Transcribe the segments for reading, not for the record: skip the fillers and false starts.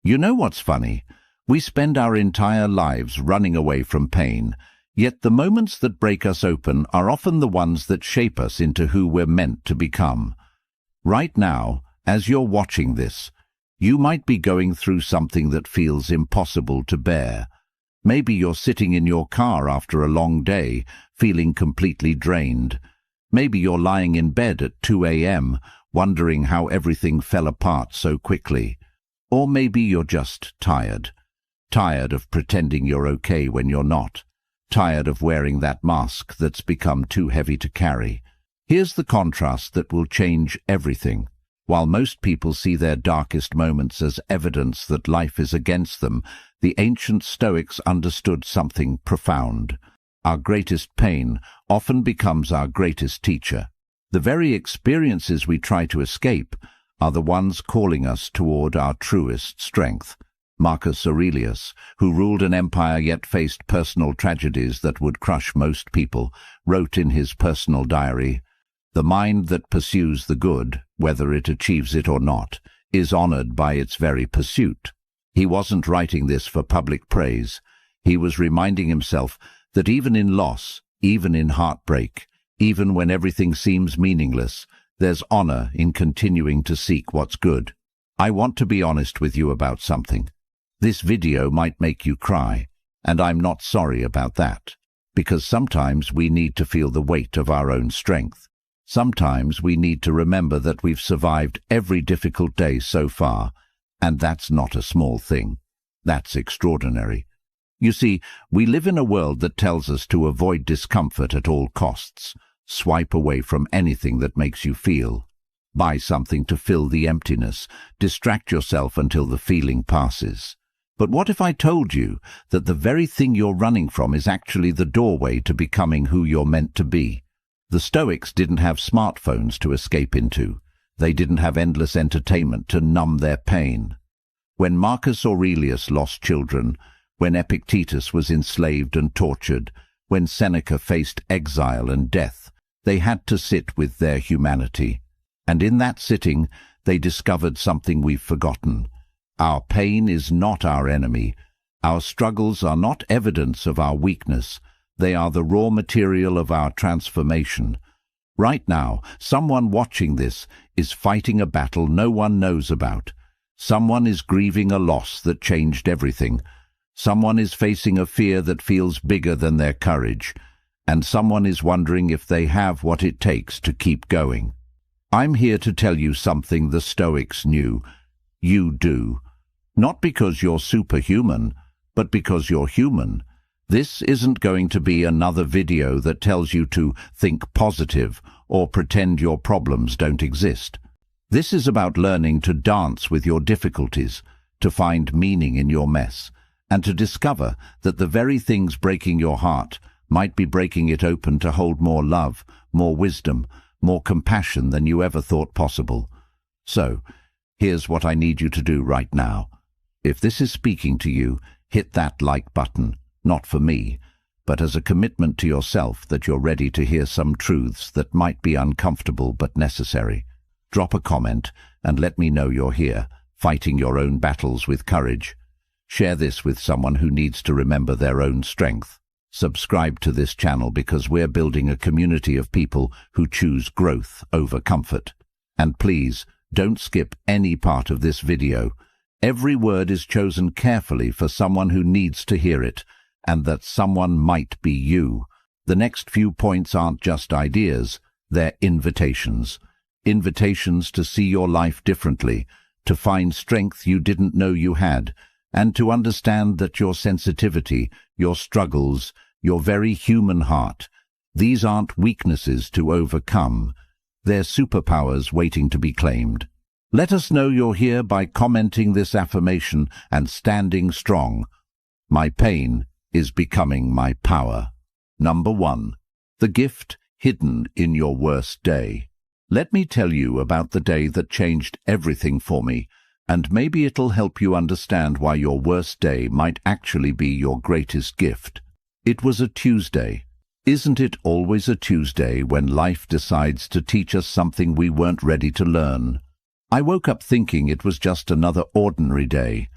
You know what's funny? We spend our entire lives running away from pain, yet the moments that break us open are often the ones that shape us into who we're meant to become. Right now, as you're watching this, you might be going through something that feels impossible to bear. Maybe you're sitting in your car after a long day, feeling completely drained. Maybe you're lying in bed at 2 a.m., wondering how everything fell apart so quickly. Or maybe you're just tired. Tired of pretending you're okay when you're not. Tired of wearing that mask that's become too heavy to carry. Here's the contrast that will change everything. While most people see their darkest moments as evidence that life is against them, the ancient Stoics understood something profound. Our greatest pain often becomes our greatest teacher. The very experiences we try to escape are the ones calling us toward our truest strength. Marcus Aurelius, who ruled an empire yet faced personal tragedies that would crush most people, wrote in his personal diary, "The mind that pursues the good, whether it achieves it or not, is honored by its very pursuit." He wasn't writing this for public praise. He was reminding himself that even in loss, even in heartbreak, even when everything seems meaningless, there's honor in continuing to seek what's good. I want to be honest with you about something. This video might make you cry, and I'm not sorry about that, because sometimes we need to feel the weight of our own strength. Sometimes we need to remember that we've survived every difficult day so far, and that's not a small thing. That's extraordinary. You see, we live in a world that tells us to avoid discomfort at all costs. Swipe away from anything that makes you feel. Buy something to fill the emptiness. Distract yourself until the feeling passes. But what if I told you that the very thing you're running from is actually the doorway to becoming who you're meant to be? The Stoics didn't have smartphones to escape into. They didn't have endless entertainment to numb their pain. When Marcus Aurelius lost children, when Epictetus was enslaved and tortured, when Seneca faced exile and death, they had to sit with their humanity. And in that sitting, they discovered something we've forgotten. Our pain is not our enemy. Our struggles are not evidence of our weakness. They are the raw material of our transformation. Right now, someone watching this is fighting a battle no one knows about. Someone is grieving a loss that changed everything. Someone is facing a fear that feels bigger than their courage. And someone is wondering if they have what it takes to keep going. I'm here to tell you something the Stoics knew. You do. Not because you're superhuman, but because you're human. This isn't going to be another video that tells you to think positive or pretend your problems don't exist. This is about learning to dance with your difficulties, to find meaning in your mess, and to discover that the very things breaking your heart might be breaking it open to hold more love, more wisdom, more compassion than you ever thought possible. So, here's what I need you to do right now. If this is speaking to you, hit that like button, not for me, but as a commitment to yourself that you're ready to hear some truths that might be uncomfortable but necessary. Drop a comment and let me know you're here, fighting your own battles with courage. Share this with someone who needs to remember their own strength. Subscribe to this channel because we're building a community of people who choose growth over comfort. And please, don't skip any part of this video. Every word is chosen carefully for someone who needs to hear it, and that someone might be you. The next few points aren't just ideas, they're invitations. Invitations to see your life differently, to find strength you didn't know you had, and to understand that your sensitivity, your struggles, your very human heart, these aren't weaknesses to overcome. They're superpowers waiting to be claimed. Let us know you're here by commenting this affirmation and standing strong. My pain is becoming my power. Number 1. The gift hidden in your worst day. Let me tell you about the day that changed everything for me, and maybe it'll help you understand why your worst day might actually be your greatest gift. It was a Tuesday. Isn't it always a Tuesday when life decides to teach us something we weren't ready to learn? I woke up thinking it was just another ordinary day.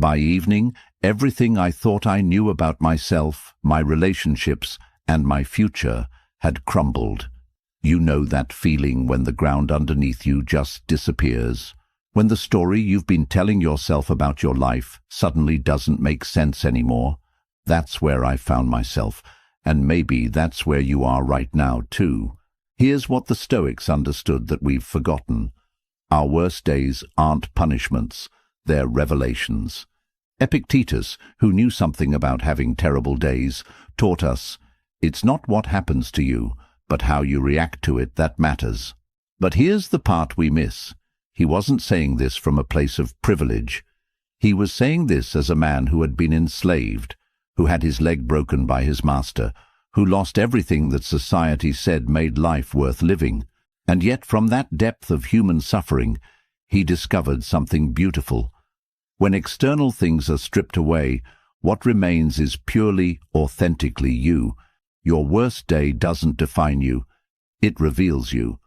By evening, everything I thought I knew about myself, my relationships, and my future had crumbled. You know that feeling when the ground underneath you just disappears, when the story you've been telling yourself about your life suddenly doesn't make sense anymore. That's where I found myself, and maybe that's where you are right now too. Here's what the Stoics understood that we've forgotten. Our worst days aren't punishments, they're revelations. Epictetus, who knew something about having terrible days, taught us, it's not what happens to you, but how you react to it that matters. But here's the part we miss. He wasn't saying this from a place of privilege. He was saying this as a man who had been enslaved, who had his leg broken by his master, who lost everything that society said made life worth living. And yet from that depth of human suffering, he discovered something beautiful. When external things are stripped away, what remains is purely, authentically you. Your worst day doesn't define you. It reveals you.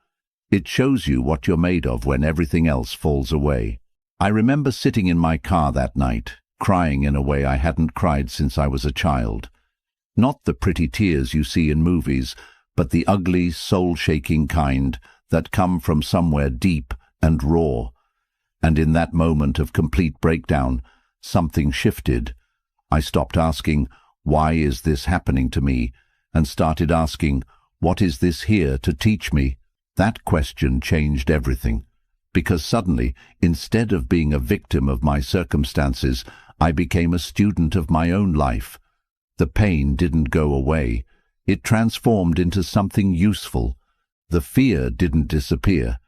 It shows you what you're made of when everything else falls away. I remember sitting in my car that night, crying in a way I hadn't cried since I was a child. Not the pretty tears you see in movies, but the ugly, soul-shaking kind that come from somewhere deep and raw. And in that moment of complete breakdown, something shifted. I stopped asking, why is this happening to me? And started asking, what is this here to teach me? That question changed everything. Because suddenly, instead of being a victim of my circumstances, I became a student of my own life. The pain didn't go away. It transformed into something useful. The fear didn't disappear.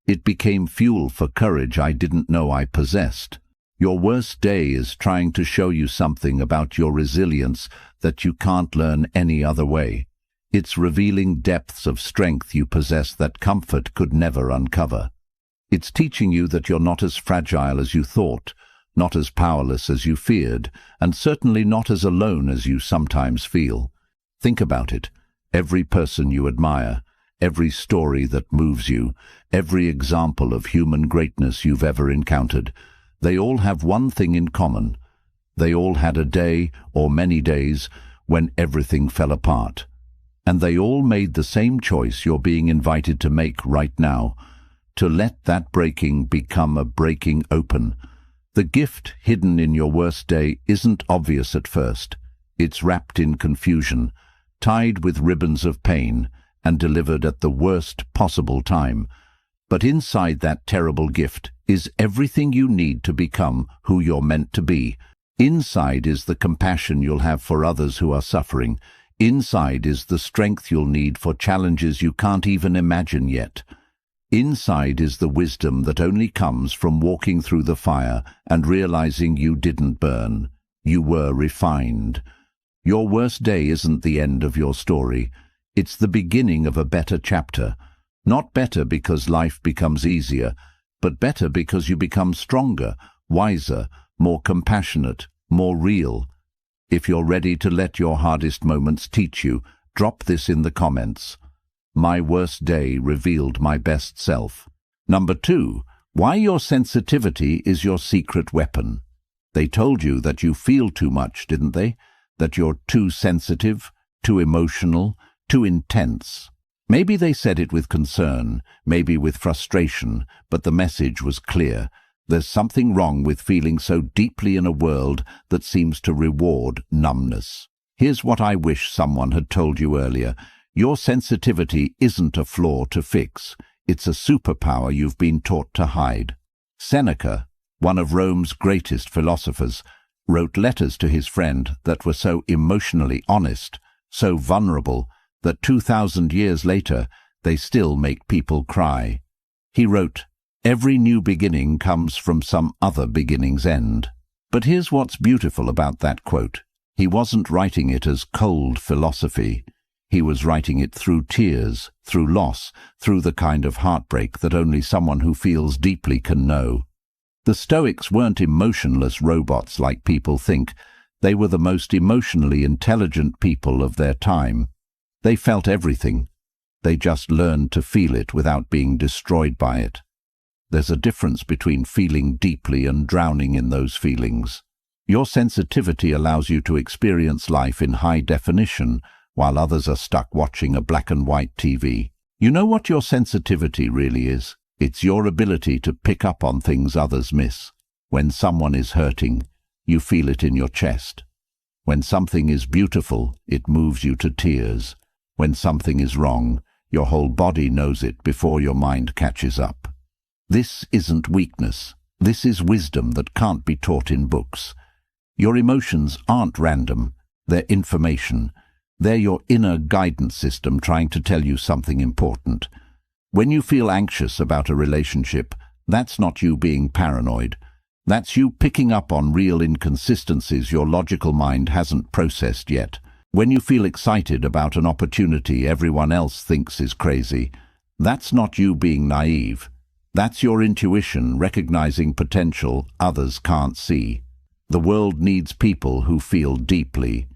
It became fuel for courage I didn't know I possessed. Your worst day is trying to show you something about your resilience that you can't learn any other way. It's revealing depths of strength you possess that comfort could never uncover. It's teaching you that you're not as fragile as you thought, not as powerless as you feared, and certainly not as alone as you sometimes feel. Think about it. Every person you admire, every story that moves you, every example of human greatness you've ever encountered, they all have one thing in common. They all had a day, or many days, when everything fell apart. And they all made the same choice you're being invited to make right now, to let that breaking become a breaking open. The gift hidden in your worst day isn't obvious at first. It's wrapped in confusion, tied with ribbons of pain, and delivered at the worst possible time. But inside that terrible gift is everything you need to become who you're meant to be. Inside is the compassion you'll have for others who are suffering. Inside is the strength you'll need for challenges you can't even imagine yet. Inside is the wisdom that only comes from walking through the fire and realizing you didn't burn. You were refined. Your worst day isn't the end of your story. It's the beginning of a better chapter. Not better because life becomes easier, but better because you become stronger, wiser, more compassionate, more real. If you're ready to let your hardest moments teach you, drop this in the comments. My worst day revealed my best self. Number 2, why your sensitivity is your secret weapon. They told you that you feel too much, didn't they? That you're too sensitive, too emotional, too intense. Maybe they said it with concern, maybe with frustration, but the message was clear. There's something wrong with feeling so deeply in a world that seems to reward numbness. Here's what I wish someone had told you earlier. Your sensitivity isn't a flaw to fix. It's a superpower you've been taught to hide. Seneca, one of Rome's greatest philosophers, wrote letters to his friend that were so emotionally honest, so vulnerable, that 2,000 years later they still make people cry. He wrote, "Every new beginning comes from some other beginning's end." But here's what's beautiful about that quote. He wasn't writing it as cold philosophy. He was writing it through tears, through loss, through the kind of heartbreak that only someone who feels deeply can know. The Stoics weren't emotionless robots like people think. They were the most emotionally intelligent people of their time. They felt everything. They just learned to feel it without being destroyed by it. There's a difference between feeling deeply and drowning in those feelings. Your sensitivity allows you to experience life in high definition, while others are stuck watching a black and white TV. You know what your sensitivity really is? It's your ability to pick up on things others miss. When someone is hurting, you feel it in your chest. When something is beautiful, it moves you to tears. When something is wrong, your whole body knows it before your mind catches up. This isn't weakness. This is wisdom that can't be taught in books. Your emotions aren't random. They're information. They're your inner guidance system trying to tell you something important. When you feel anxious about a relationship, that's not you being paranoid. That's you picking up on real inconsistencies your logical mind hasn't processed yet. When you feel excited about an opportunity everyone else thinks is crazy, that's not you being naive. That's your intuition recognizing potential others can't see. The world needs people who feel deeply.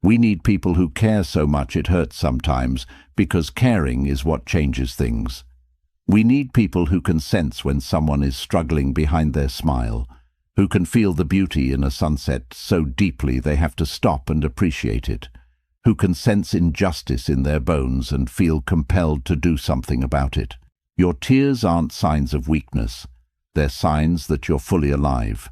We need people who care so much it hurts sometimes, because caring is what changes things. We need people who can sense when someone is struggling behind their smile, who can feel the beauty in a sunset so deeply they have to stop and appreciate it, who can sense injustice in their bones and feel compelled to do something about it. Your tears aren't signs of weakness. They're signs that you're fully alive.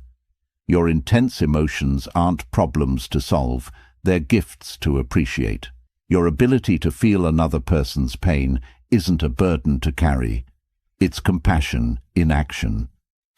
Your intense emotions aren't problems to solve. They're gifts to appreciate. Your ability to feel another person's pain isn't a burden to carry. It's compassion in action.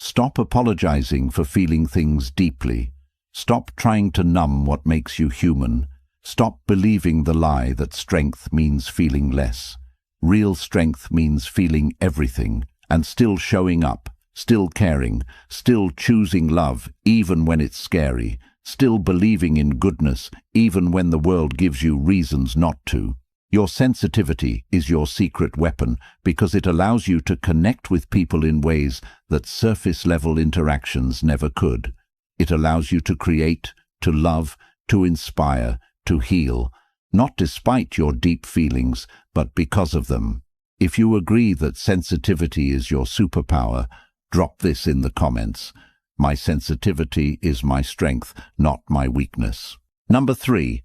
Stop apologizing for feeling things deeply. Stop trying to numb what makes you human. Stop believing the lie that strength means feeling less. Real strength means feeling everything and still showing up, still caring, still choosing love even when it's scary, still believing in goodness even when the world gives you reasons not to. Your sensitivity is your secret weapon because it allows you to connect with people in ways that surface-level interactions never could. It allows you to create, to love, to inspire, to heal, not despite your deep feelings, but because of them. If you agree that sensitivity is your superpower, drop this in the comments. My sensitivity is my strength, not my weakness. Number 3.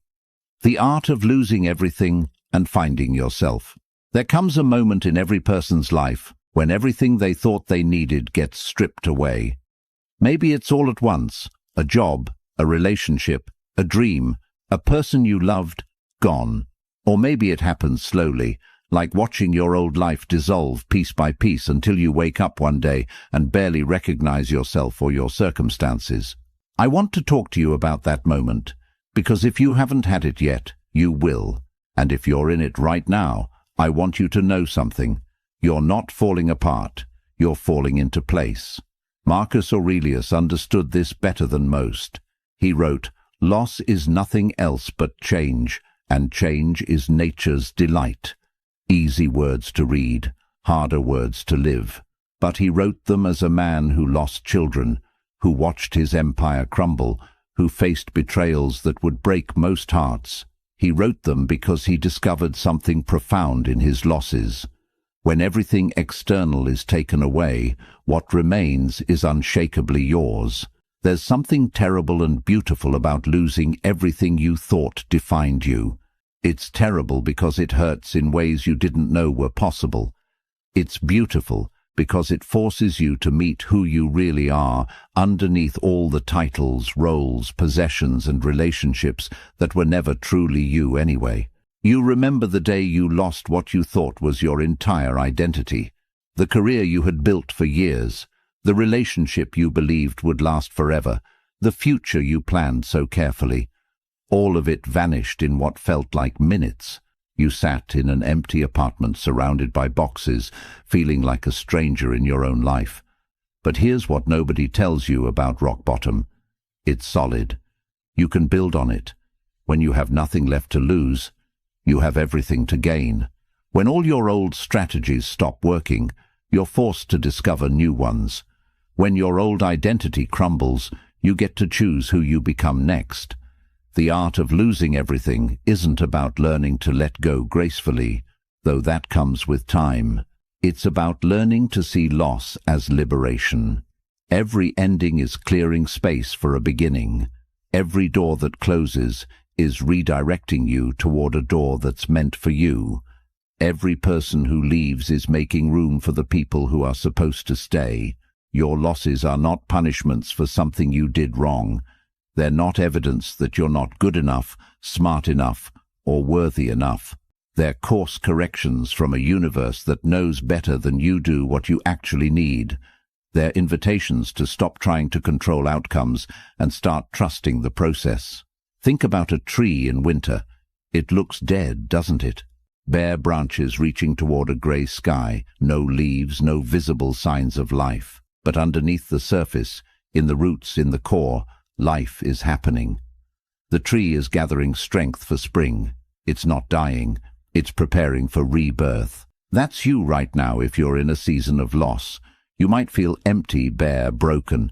The art of losing everything and finding yourself. There comes a moment in every person's life when everything they thought they needed gets stripped away. Maybe it's all at once: a job, a relationship, a dream, a person you loved, gone. Or maybe it happens slowly, like watching your old life dissolve piece by piece until you wake up one day and barely recognize yourself or your circumstances. I want to talk to you about that moment, because if you haven't had it yet, you will. And if you're in it right now, I want you to know something. You're not falling apart. You're falling into place. Marcus Aurelius understood this better than most. He wrote, "Loss is nothing else but change, and change is nature's delight." Easy words to read, harder words to live. But he wrote them as a man who lost children, who watched his empire crumble, who faced betrayals that would break most hearts. He wrote them because he discovered something profound in his losses. When everything external is taken away, what remains is unshakably yours. There's something terrible and beautiful about losing everything you thought defined you. It's terrible because it hurts in ways you didn't know were possible. It's beautiful because it forces you to meet who you really are underneath all the titles, roles, possessions and relationships that were never truly you anyway. You remember the day you lost what you thought was your entire identity, the career you had built for years, the relationship you believed would last forever, the future you planned so carefully. All of it vanished in what felt like minutes. You sat in an empty apartment surrounded by boxes, feeling like a stranger in your own life. But here's what nobody tells you about rock bottom. It's solid. You can build on it. When you have nothing left to lose, you have everything to gain. When all your old strategies stop working, you're forced to discover new ones. When your old identity crumbles, you get to choose who you become next. The art of losing everything isn't about learning to let go gracefully, though that comes with time. It's about learning to see loss as liberation. Every ending is clearing space for a beginning. Every door that closes is redirecting you toward a door that's meant for you. Every person who leaves is making room for the people who are supposed to stay. Your losses are not punishments for something you did wrong. They're not evidence that you're not good enough, smart enough, or worthy enough. They're course corrections from a universe that knows better than you do what you actually need. They're invitations to stop trying to control outcomes and start trusting the process. Think about a tree in winter. It looks dead, doesn't it? Bare branches reaching toward a grey sky, no leaves, no visible signs of life. But underneath the surface, in the roots, in the core, life is happening. The tree is gathering strength for spring. It's not dying. It's preparing for rebirth. That's you right now if you're in a season of loss. You might feel empty, bare, broken.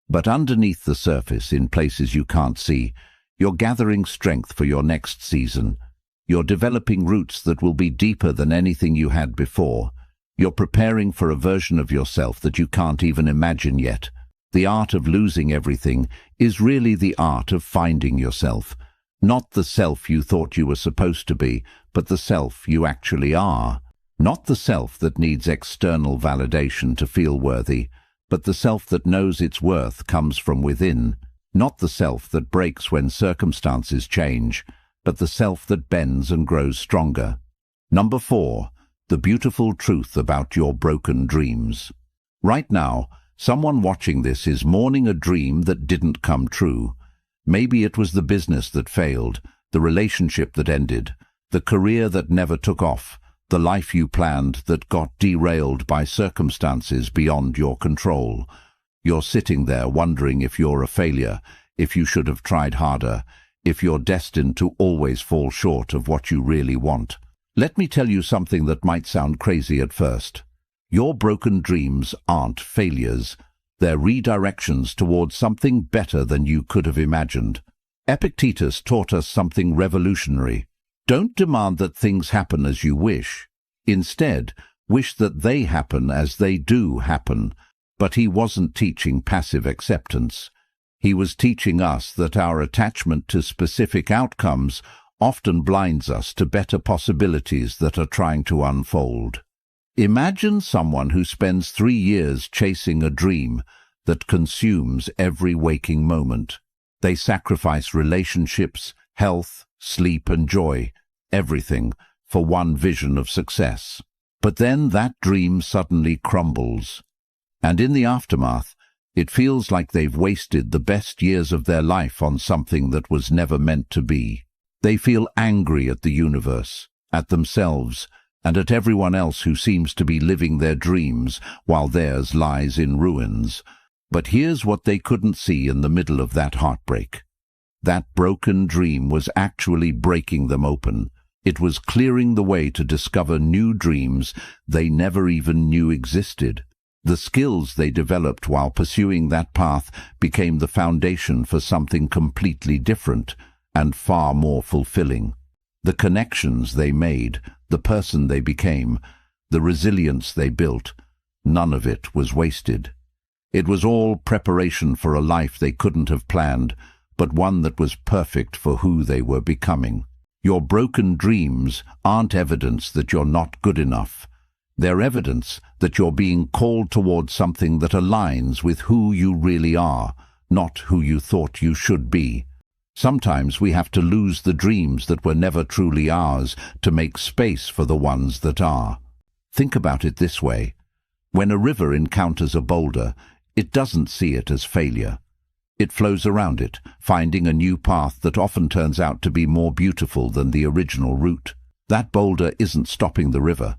But underneath the surface, in places you can't see, you're gathering strength for your next season. You're developing roots that will be deeper than anything you had before. You're preparing for a version of yourself that you can't even imagine yet. The art of losing everything is really the art of finding yourself. Not the self you thought you were supposed to be, but the self you actually are. Not the self that needs external validation to feel worthy, but the self that knows its worth comes from within. Not the self that breaks when circumstances change, but the self that bends and grows stronger. Number 4. The beautiful truth about your broken dreams. Right now, someone watching this is mourning a dream that didn't come true. Maybe it was the business that failed, the relationship that ended, the career that never took off, the life you planned that got derailed by circumstances beyond your control. You're sitting there wondering if you're a failure, if you should have tried harder, if you're destined to always fall short of what you really want. Let me tell you something that might sound crazy at first. Your broken dreams aren't failures. They're redirections towards something better than you could have imagined. Epictetus taught us something revolutionary. Don't demand that things happen as you wish. Instead, wish that they happen as they do happen. But he wasn't teaching passive acceptance. He was teaching us that our attachment to specific outcomes often blinds us to better possibilities that are trying to unfold. Imagine someone who spends 3 years chasing a dream that consumes every waking moment. They sacrifice relationships, health, sleep and joy, everything, for one vision of success. But then that dream suddenly crumbles. And in the aftermath, it feels like they've wasted the best years of their life on something that was never meant to be. They feel angry at the universe, at themselves, and at everyone else who seems to be living their dreams while theirs lies in ruins. But here's what they couldn't see in the middle of that heartbreak. That broken dream was actually breaking them open. It was clearing the way to discover new dreams they never even knew existed. The skills they developed while pursuing that path became the foundation for something completely different and far more fulfilling. The connections they made, the person they became, the resilience they built, none of it was wasted. It was all preparation for a life they couldn't have planned, but one that was perfect for who they were becoming. Your broken dreams aren't evidence that you're not good enough. They're evidence that you're being called towards something that aligns with who you really are, not who you thought you should be. Sometimes we have to lose the dreams that were never truly ours to make space for the ones that are. Think about it this way. When a river encounters a boulder, it doesn't see it as failure. It flows around it, finding a new path that often turns out to be more beautiful than the original route. That boulder isn't stopping the river.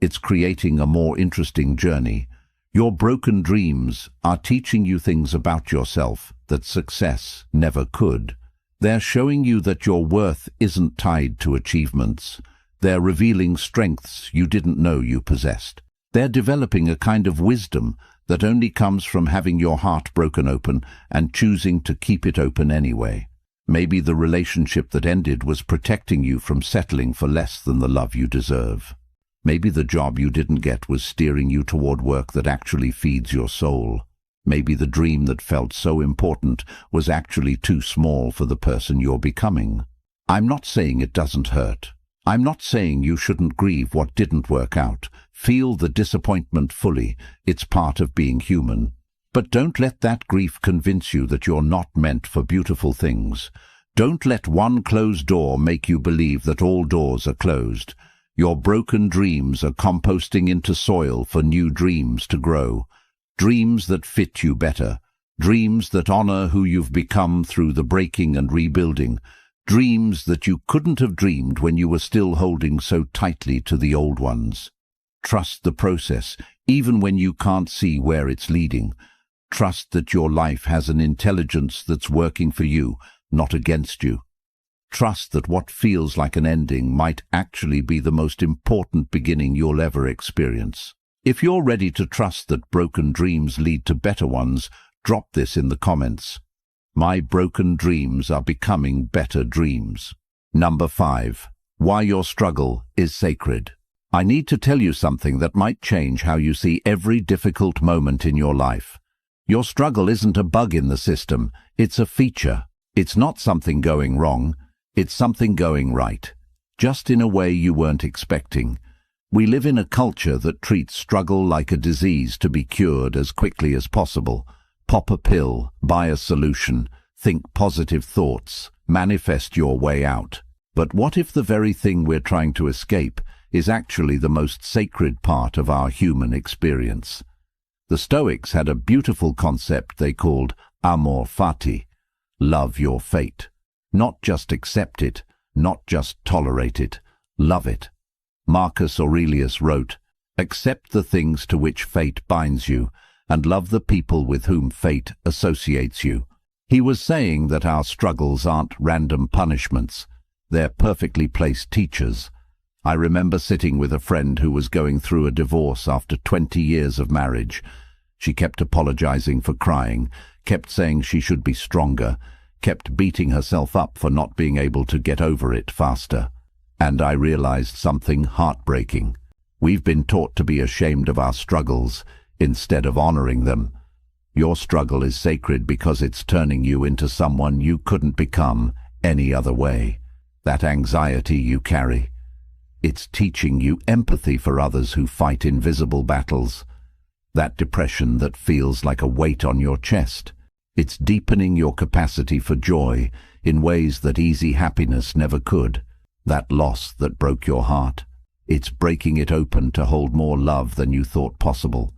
It's creating a more interesting journey. Your broken dreams are teaching you things about yourself that success never could. They're showing you that your worth isn't tied to achievements. They're revealing strengths you didn't know you possessed. They're developing a kind of wisdom that only comes from having your heart broken open and choosing to keep it open anyway. Maybe the relationship that ended was protecting you from settling for less than the love you deserve. Maybe the job you didn't get was steering you toward work that actually feeds your soul. Maybe the dream that felt so important was actually too small for the person you're becoming. I'm not saying it doesn't hurt. I'm not saying you shouldn't grieve what didn't work out. Feel the disappointment fully. It's part of being human. But don't let that grief convince you that you're not meant for beautiful things. Don't let one closed door make you believe that all doors are closed. Your broken dreams are composting into soil for new dreams to grow. Dreams that fit you better. Dreams that honor who you've become through the breaking and rebuilding. Dreams that you couldn't have dreamed when you were still holding so tightly to the old ones. Trust the process, even when you can't see where it's leading. Trust that your life has an intelligence that's working for you, not against you. Trust that what feels like an ending might actually be the most important beginning you'll ever experience. If you're ready to trust that broken dreams lead to better ones, drop this in the comments. My broken dreams are becoming better dreams. Number 5. Why your struggle is sacred. I need to tell you something that might change how you see every difficult moment in your life. Your struggle isn't a bug in the system, it's a feature. It's not something going wrong, it's something going right, just in a way you weren't expecting. We live in a culture that treats struggle like a disease to be cured as quickly as possible. Pop a pill, buy a solution, think positive thoughts, manifest your way out. But what if the very thing we're trying to escape is actually the most sacred part of our human experience? The Stoics had a beautiful concept they called amor fati, love your fate. Not just accept it, not just tolerate it, love it. Marcus Aurelius wrote, "Accept the things to which fate binds you, and love the people with whom fate associates you." He was saying that our struggles aren't random punishments, they're perfectly placed teachers. I remember sitting with a friend who was going through a divorce after 20 years of marriage. She kept apologizing for crying, kept saying she should be stronger, kept beating herself up for not being able to get over it faster. And I realized something heartbreaking. We've been taught to be ashamed of our struggles instead of honoring them. Your struggle is sacred because it's turning you into someone you couldn't become any other way. That anxiety you carry, it's teaching you empathy for others who fight invisible battles. That depression that feels like a weight on your chest, it's deepening your capacity for joy in ways that easy happiness never could. That loss that broke your heart, it's breaking it open to hold more love than you thought possible.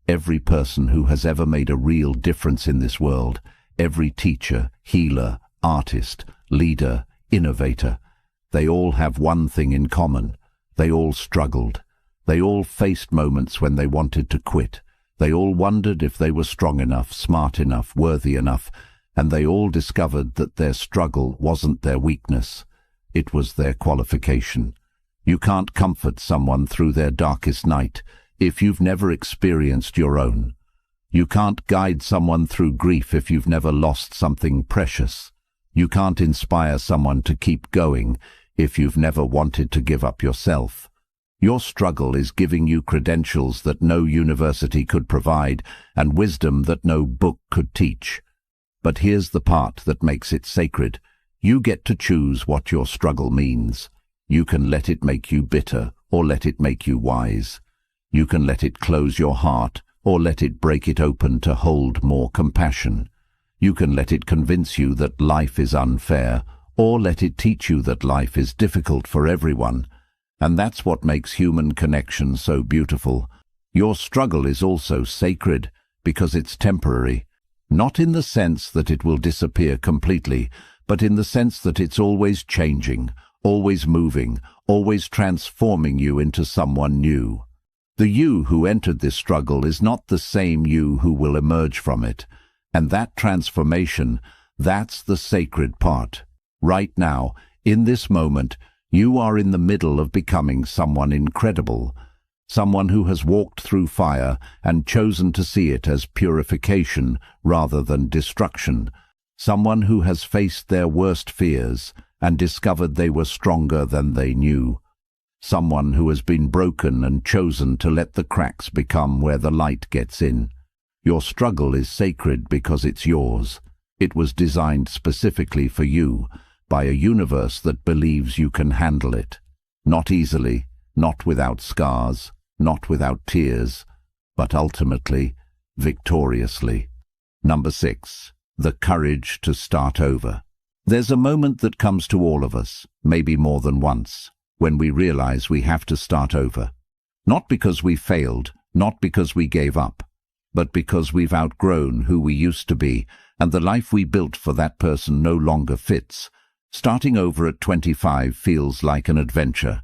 Every person who has ever made a real difference in this world, every teacher, healer, artist, leader, innovator, they all have one thing in common. They all struggled. They all faced moments when they wanted to quit. They all wondered if they were strong enough, smart enough, worthy enough, and they all discovered that their struggle wasn't their weakness. It was their qualification. You can't comfort someone through their darkest night if you've never experienced your own. You can't guide someone through grief if you've never lost something precious. You can't inspire someone to keep going if you've never wanted to give up yourself. Your struggle is giving you credentials that no university could provide and wisdom that no book could teach. But here's the part that makes it sacred. You get to choose what your struggle means. You can let it make you bitter or let it make you wise. You can let it close your heart or let it break it open to hold more compassion. You can let it convince you that life is unfair or let it teach you that life is difficult for everyone. And that's what makes human connection so beautiful. Your struggle is also sacred because it's temporary, not in the sense that it will disappear completely, but in the sense that it's always changing, always moving, always transforming you into someone new. The you who entered this struggle is not the same you who will emerge from it, and that transformation, that's the sacred part. Right now, in this moment, you are in the middle of becoming someone incredible, someone who has walked through fire and chosen to see it as purification rather than destruction, someone who has faced their worst fears and discovered they were stronger than they knew, someone who has been broken and chosen to let the cracks become where the light gets in. Your struggle is sacred because it's yours. It was designed specifically for you, by a universe that believes you can handle it. Not easily, not without scars, not without tears, but ultimately, victoriously. Number 6. The courage to start over. There's a moment that comes to all of us, maybe more than once, when we realize we have to start over. Not because we failed, not because we gave up, but because we've outgrown who we used to be, and the life we built for that person no longer fits. Starting over at 25 feels like an adventure.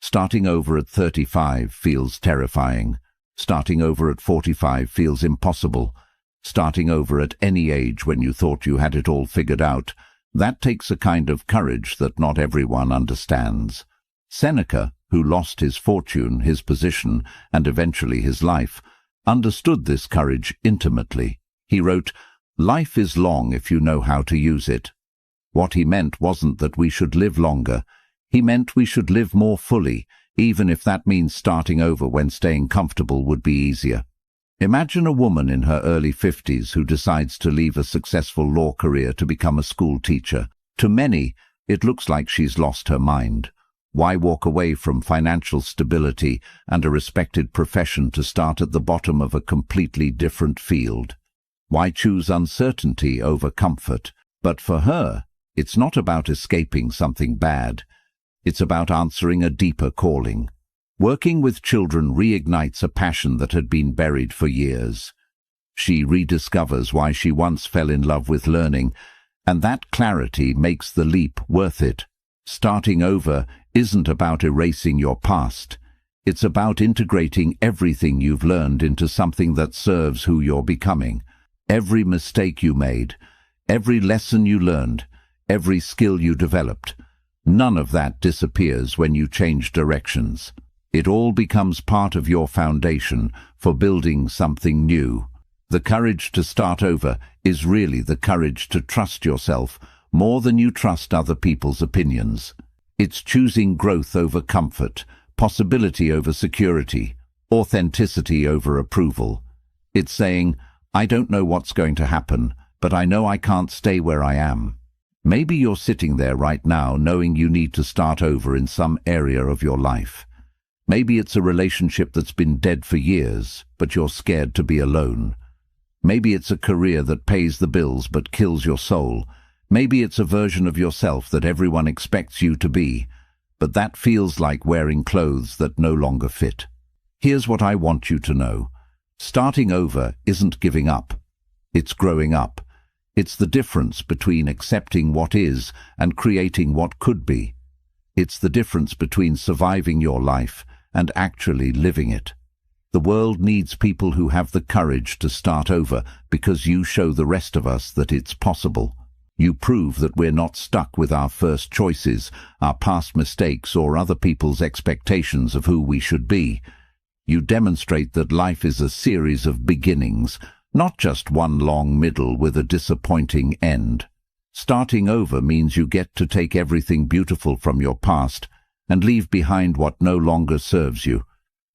Starting over at 35 feels terrifying. Starting over at 45 feels impossible. Starting over at any age when you thought you had it all figured out, that takes a kind of courage that not everyone understands. Seneca, who lost his fortune, his position, and eventually his life, understood this courage intimately. He wrote, "Life is long if you know how to use it." What he meant wasn't that we should live longer. He meant we should live more fully, even if that means starting over when staying comfortable would be easier. Imagine a woman in her early 50s who decides to leave a successful law career to become a school teacher. To many, it looks like she's lost her mind. Why walk away from financial stability and a respected profession to start at the bottom of a completely different field? Why choose uncertainty over comfort? But for her, it's not about escaping something bad. It's about answering a deeper calling. Working with children reignites a passion that had been buried for years. She rediscovers why she once fell in love with learning, and that clarity makes the leap worth it. Starting over isn't about erasing your past. It's about integrating everything you've learned into something that serves who you're becoming. Every mistake you made, every lesson you learned, every skill you developed, none of that disappears when you change directions. It all becomes part of your foundation for building something new. The courage to start over is really the courage to trust yourself more than you trust other people's opinions. It's choosing growth over comfort, possibility over security, authenticity over approval. It's saying, "I don't know what's going to happen, but I know I can't stay where I am." Maybe you're sitting there right now knowing you need to start over in some area of your life. Maybe it's a relationship that's been dead for years, but you're scared to be alone. Maybe it's a career that pays the bills but kills your soul. Maybe it's a version of yourself that everyone expects you to be, but that feels like wearing clothes that no longer fit. Here's what I want you to know. Starting over isn't giving up. It's growing up. It's the difference between accepting what is and creating what could be. It's the difference between surviving your life and actually living it. The world needs people who have the courage to start over because you show the rest of us that it's possible. You prove that we're not stuck with our first choices, our past mistakes, or other people's expectations of who we should be. You demonstrate that life is a series of beginnings, not just one long middle with a disappointing end. Starting over means you get to take everything beautiful from your past and leave behind what no longer serves you.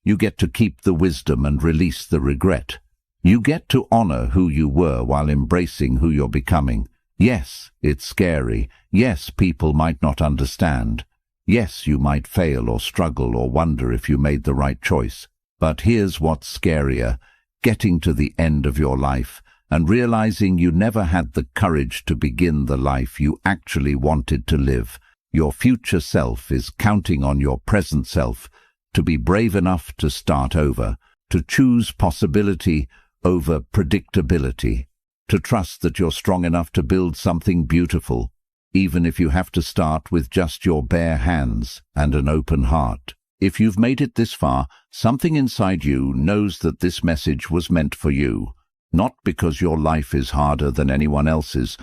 You get to keep the wisdom and release the regret. You get to honor who you were while embracing who you're becoming. Yes, it's scary. Yes, people might not understand. Yes, you might fail or struggle or wonder if you made the right choice. But here's what's scarier: getting to the end of your life and realizing you never had the courage to begin the life you actually wanted to live. Your future self is counting on your present self to be brave enough to start over, to choose possibility over predictability, to trust that you're strong enough to build something beautiful, even if you have to start with just your bare hands and an open heart. If you've made it this far, something inside you knows that this message was meant for you, not because your life is harder than anyone else's,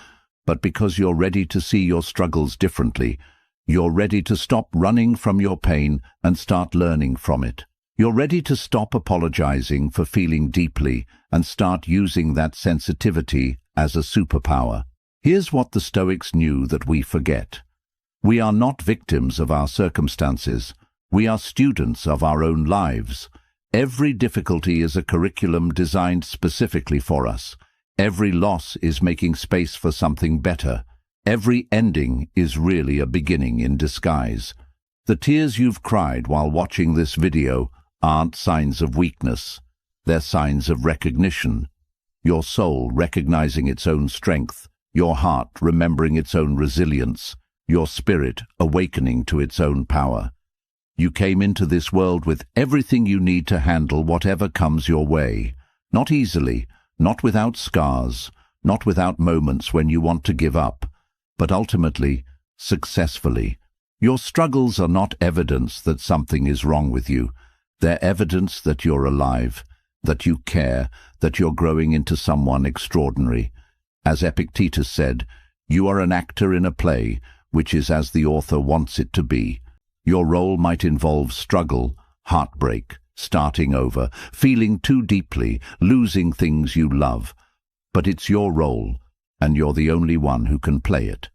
but because you're ready to see your struggles differently. You're ready to stop running from your pain and start learning from it. You're ready to stop apologizing for feeling deeply and start using that sensitivity as a superpower. Here's what the Stoics knew that we forget. We are not victims of our circumstances. We are students of our own lives. Every difficulty is a curriculum designed specifically for us. Every loss is making space for something better. Every ending is really a beginning in disguise. The tears you've cried while watching this video aren't signs of weakness. They're signs of recognition. Your soul recognizing its own strength, your heart remembering its own resilience, your spirit awakening to its own power. You came into this world with everything you need to handle whatever comes your way. Not easily, not without scars, not without moments when you want to give up, but ultimately, successfully. Your struggles are not evidence that something is wrong with you. They're evidence that you're alive, that you care, that you're growing into someone extraordinary. As Epictetus said, you are an actor in a play, which is as the author wants it to be. Your role might involve struggle, heartbreak, starting over, feeling too deeply, losing things you love. But it's your role, and you're the only one who can play it.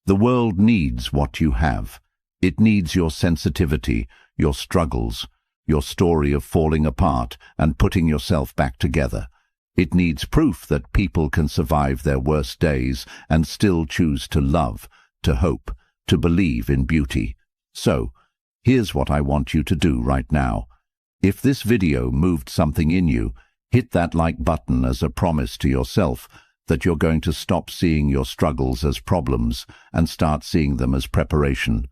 The world needs what you have. It needs your sensitivity, your struggles, your story of falling apart and putting yourself back together. It needs proof that people can survive their worst days and still choose to love, to hope, to believe in beauty. So, here's what I want you to do right now. If this video moved something in you, hit that like button as a promise to yourself that you're going to stop seeing your struggles as problems and start seeing them as preparation.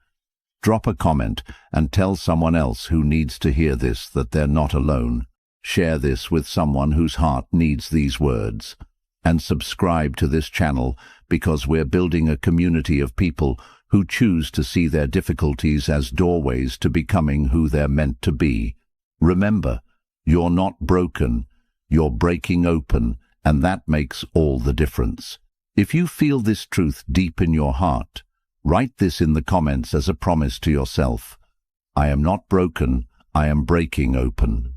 Drop a comment and tell someone else who needs to hear this that they're not alone. Share this with someone whose heart needs these words. And subscribe to this channel because we're building a community of people who choose to see their difficulties as doorways to becoming who they're meant to be. Remember, you're not broken, you're breaking open, and that makes all the difference. If you feel this truth deep in your heart, write this in the comments as a promise to yourself. I am not broken, I am breaking open.